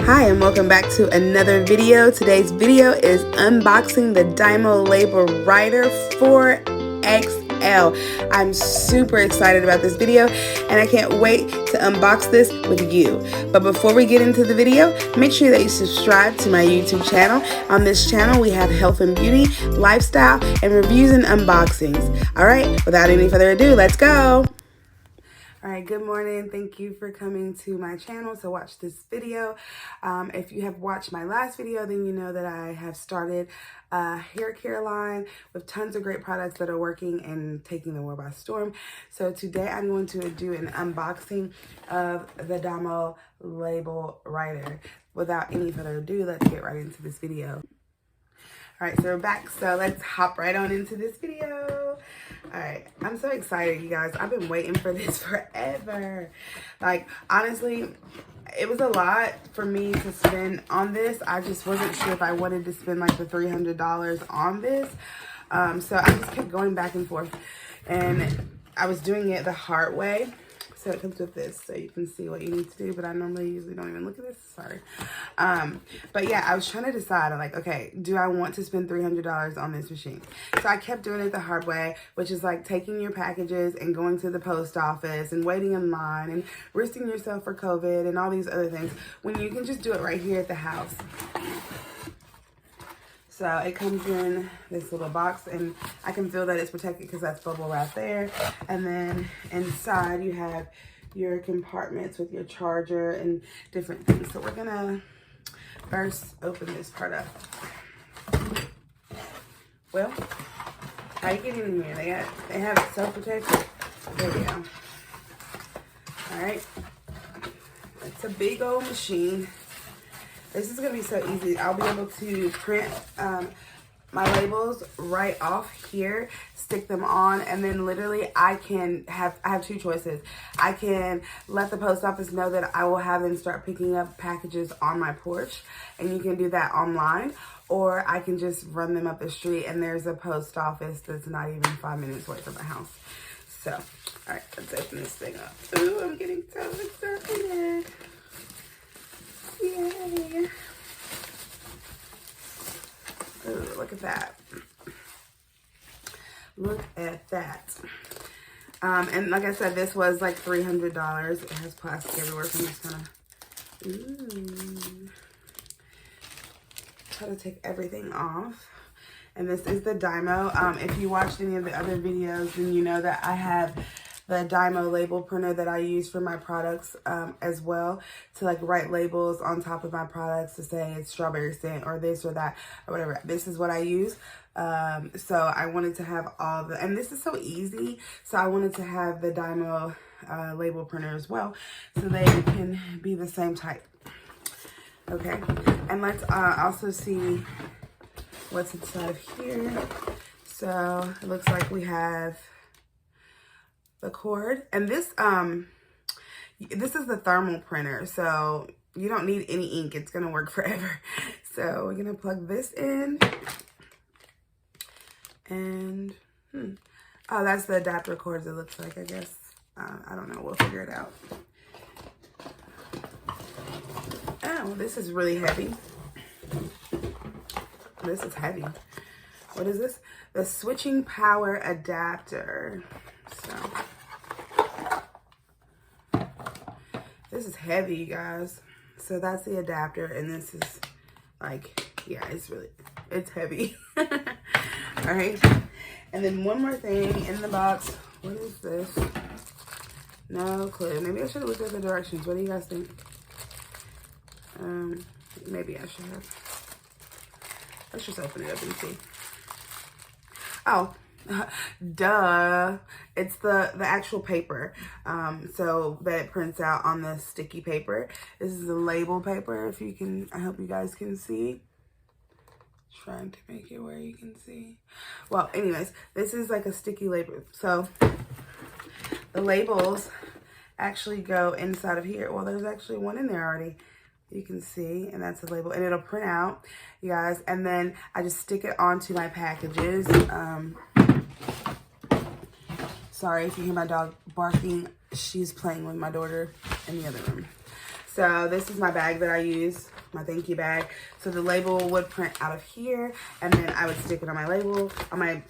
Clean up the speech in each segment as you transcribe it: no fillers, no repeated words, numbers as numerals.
Hi and welcome back to another video. Today's video is unboxing the DYMO label writer 4XL. I'm super excited about this video and I can't wait to unbox this with you. But before we get into the video, make sure that you subscribe to my YouTube channel. On this channel we have health and beauty, lifestyle, and reviews and unboxings. Alright, without any further ado, let's go! Alright, good morning. Thank you for coming to my channel to watch this video. If you have watched my last video, then you know that I have started a hair care line with tons of great products that are working and taking the world by storm. So today I'm going to do an unboxing of the DYMO label writer. Without any further ado, let's get right into this video. Alright, so we're back, so let's hop right on into this video. Alright, I'm so excited, you guys. I've been waiting for this forever. Like, honestly, it was a lot for me to spend on this. I just wasn't sure if I wanted to spend like the $300 on this. So I just kept going back and forth. And I was doing it the hard way. So it comes with this, so you can see what you need to do, but I usually don't even look at this, sorry. But yeah, I was trying to decide, I'm like, okay, do I want to spend $300 on this machine? So I kept doing it the hard way, which is like taking your packages and going to the post office and waiting in line and risking yourself for COVID and all these other things, when you can just do it right here at the house. So it comes in this little box, and I can feel that it's protected because that's bubble wrap there. And then inside you have your compartments with your charger and different things. So we're gonna first open this part up. Well, how you get in here? They have it self-protected. There we go. All right, it's a big old machine. This is gonna be so easy. I'll be able to print my labels right off here, stick them on, and then literally I have two choices. I can let the post office know that I will have them start picking up packages on my porch, and you can do that online, or I can just run them up the street, and there's a post office that's not even 5 minutes away from my house. So, all right, let's open this thing up. Ooh, I'm getting so excited. Yay. Ooh, look at that. Look at that. And like I said, this was like $300. It has plastic everywhere, so I'm just gonna try to take everything off. And this is the DYMO. If you watched any of the other videos, then you know that I have the DYMO label printer that I use for my products as well, to like write labels on top of my products to say it's strawberry scent or this or that or whatever. This is what I use. So I wanted to have all the, and this is so easy, so I wanted to have the DYMO label printer as well, so they can be the same type. Okay, and let's also see what's inside of here. So it looks like we have the cord, and this is the thermal printer, so you don't need any ink. It's gonna work forever. So we're gonna plug this in, and oh, that's the adapter cords, it looks like, I guess. I don't know, we'll figure it out. Oh, this is really heavy. This is heavy. What is this? The switching power adapter. So this is heavy, you guys. So that's the adapter, and this is like, yeah, it's heavy. All right, and then one more thing in the box. What is this? No clue. Maybe I should have looked at the directions. What do you guys think? Maybe I should have. Let's just open it up and see. Oh, duh. It's the actual paper, so that it prints out on the sticky paper. This is the label paper, if you can, I hope you guys can see. Trying to make it where you can see. Well, anyways, this is like a sticky label. So the labels actually go inside of here. Well, there's actually one in there already. You can see, and that's the label, and it'll print out, you guys, and then I just stick it onto my packages. Sorry if you hear my dog barking. She's playing with my daughter in the other room. So this is my bag that I use my thank you bag. So the label would print out of here, and then I would stick it on my label, on my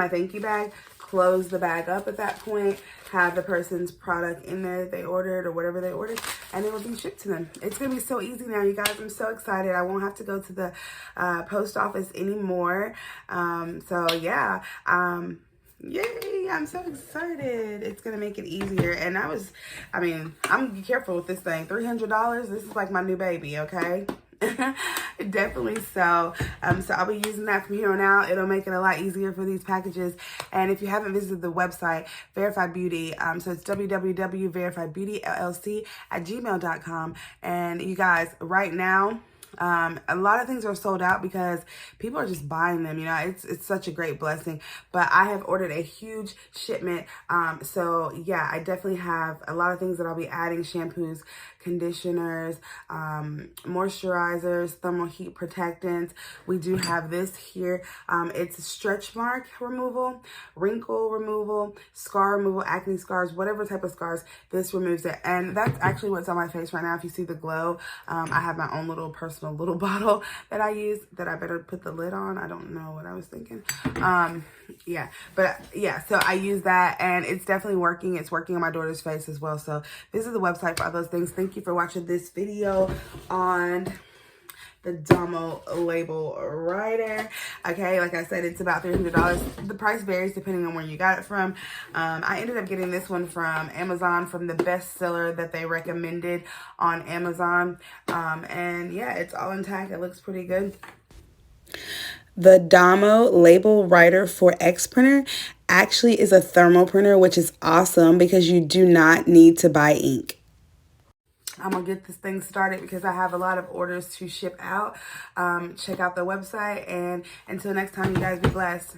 thank you bag, close the bag up at that point, have the person's product in there that they ordered or whatever they ordered, and it will be shipped to them. It's gonna be so easy now, you guys. I'm so excited. I won't have to go to the post office anymore. So yeah, yay, I'm so excited. It's gonna make it easier. And I mean, I'm gonna be careful with this thing. $300, this is like my new baby, okay? Definitely so. So I'll be using that from here on out. It'll make it a lot easier for these packages. And if you haven't visited the website, Verified Beauty, so it's www.verifiedbeautyllc@gmail.com. And you guys, right now, a lot of things are sold out because people are just buying them. You know, it's such a great blessing. But I have ordered a huge shipment. So yeah, I definitely have a lot of things that I'll be adding: shampoos, conditioners, moisturizers, thermal heat protectants. We do have this here. It's stretch mark removal, wrinkle removal, scar removal, acne scars, whatever type of scars, this removes it. And that's actually what's on my face right now. If you see the glow, I have my own little personal little bottle that I use that I better put the lid on. I don't know what I was thinking. Yeah, but yeah, so I use that and it's definitely working. It's working on my daughter's face as well. So this is the website for all those things. Thank you for watching this video on the DYMO label writer. Okay, like I said, it's about $300. The price varies depending on where you got it from. I ended up getting this one from Amazon, from the bestseller that they recommended on Amazon. And yeah, it's all intact. It looks pretty good. The DYMO label writer for X printer actually is a thermal printer, which is awesome because you do not need to buy ink. I'm going to get this thing started because I have a lot of orders to ship out. Check out the website, and until next time, you guys be blessed.